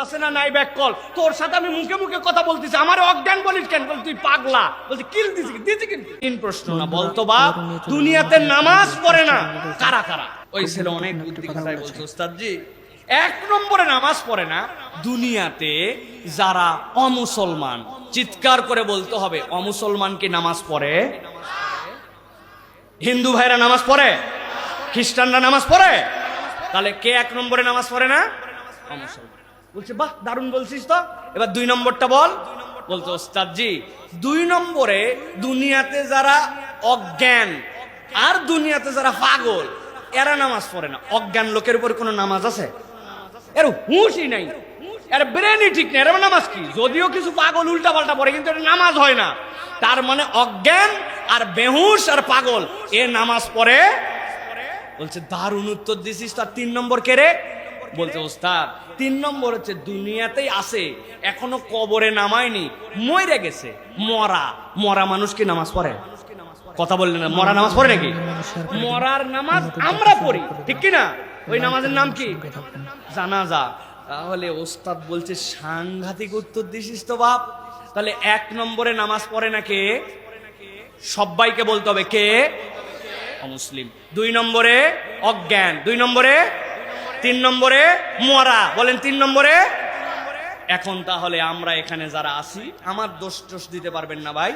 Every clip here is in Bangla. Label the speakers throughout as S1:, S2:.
S1: আছে না নাই ব্যাক কল, তোর সাথে আমি মুখে মুখে কথা বলতেছি, আমার অজ্ঞান বলিস কেন? বল তুই পাগলা। বলছি কিল দিছি কিন্তু তিন প্রশ্ন না বলতো বাপ, দুনিয়াতে নামাজ পড়ে না কারা কারা? ওই ছেলে অনেক বুদ্ধি খাটায় বলছে ওস্তাদজি, এক নম্বরে নামাজ পড়ে না দুনিয়াতে যারা অমুসলমান। চিৎকার করে বলতে হবে, অমুসলমান কি নামাজ পড়ে? হিন্দু ভাইরা নামাজ পড়ে, খ্রিস্টানরা নামাজ পড়ে, তাহলে কে এক নম্বরে নামাজ পড়ে না? অমুসলমান। বলছে বাহ দারুণ বলছিস তো, এবার দুই নম্বরটা বল। বলতো ওস্তাদজি, দুই নম্বরে দুনিয়াতে যারা অজ্ঞান আর দুনিয়াতে যারা পাগল এরা নামাজ পড়ে না। অজ্ঞান লোকের উপর কোনো নামাজ আছে? এর হুঁশই নাই, এর ব্রেনই ঠিক নেই, এর নামাজ কি? যদিও কিছু পাগল উল্টা পাল্টা পড়ে, কিন্তু এটা নামাজ হয় না। তার মানে অজ্ঞান আর বেহুশ আর পাগল এ নামাজ পড়ে। বলছে দারুণ উত্তর দিছিস। তার তিন নম্বর কে রে? বলছে ওস্তাদ তিন নম্বর হচ্ছে দুনিয়াতেই আছে, এখনো কবরে নামায়নি, মরে গেছে। মরা মরা মানুষ কি নামাজ পড়ে? কথা বললেন না, মরা নামাজ পড়ে নাকি? মরার নামাজ আমরা পড়ি, ঠিক কি না? ওই নামাজের নাম কি? জানাজা। তাহলে ওস্তাদ বলছে সাংঘাতিক উত্তর দিছিস তো বাপ। তাহলে এক নম্বরে নামাজ পড়ে না কে? সবাইকে বলতে হবে কে? অমুসলিম। দুই নম্বরে অজ্ঞান, দুই নম্বরে, তিন নম্বরে মরা। বলেন তিন নম্বরে। এখন তাহলে আমরা এখানে যারা আছি, আমার দোষ টোষ দিতে পারবেন না ভাই,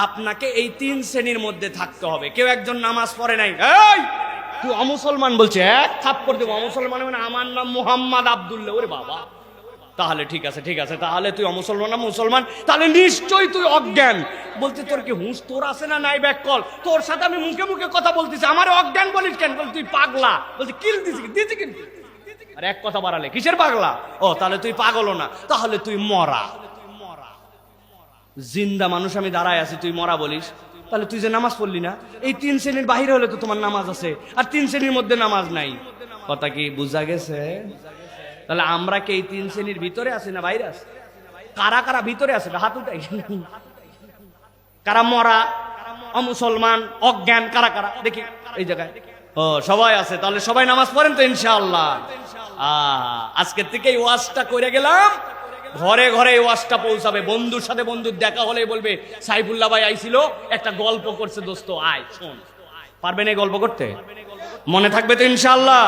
S1: আপনাকে এই তিন শ্রেণীর মধ্যে থাকতে হবে। কেউ একজন নামাজ পড়ে নাই, এই তুই অমুসলমান, বলছে এক থাপ্পড় দেবো। অমুসলমান মানে আমার নাম মুহাম্মদ আব্দুল্লাহ। ওরে বাবা, তাহলে ঠিক আছে ঠিক আছে, তাহলে তুই অমুসলমান না মুসলমান, তাহলে নিশ্চয়ই তুই অজ্ঞান। বলতে তোর কি হুঁশ তোর আছে না নাই ব্যাক কল, তোর সাথে আমি মুখে মুখে কথা বলতেছি, আমার অজ্ঞান বলিস কেন? বল তুই পাগলা। বলছে কিল দিছি কিন্তু আর এক কথা বাড়ালে কিসের পাগলা? ও তাহলে তুই পাগলও না, তাহলে তুই মরা। জিন্দা মানুষ আমি দাঁড়ায় আছি, তুই মরা বলিস, তাহলে তুই যে নামাজ পড়লি না। এই তিন শ্রেণীর বাহিরে হলে তো তোমার নামাজ আছে, আর তিন শ্রেণীর মধ্যে নামাজ নাই। কথা কি বুঝা গেছে? তাহলে আমরা কি এই তিন শ্রেণীর ভিতরে আছি না বাইরে আছি? কারা কারা ভিতরে আছে হাত উঠাই। কারা মরা, অমুসলমান, অজ্ঞান, কারা কারা দেখি এই জায়গায়? ও সবাই আছে, তাহলে সবাই নামাজ পড়েন তো ইনশাআল্লাহ। আজকের থেকে এই ওয়াজটা করে গেলাম, ঘরে ঘরে এই ওয়াজটা পৌঁছাবে। বন্ধুর সাথে বন্ধুর দেখা হলে বলবে সাইফুল্লাহ ভাই আইছিল, একটা গল্প করছে, দোস্ত আয় শোন। পারবেন এই গল্প করতে? মনে থাকবে তো ইনশাআল্লাহ।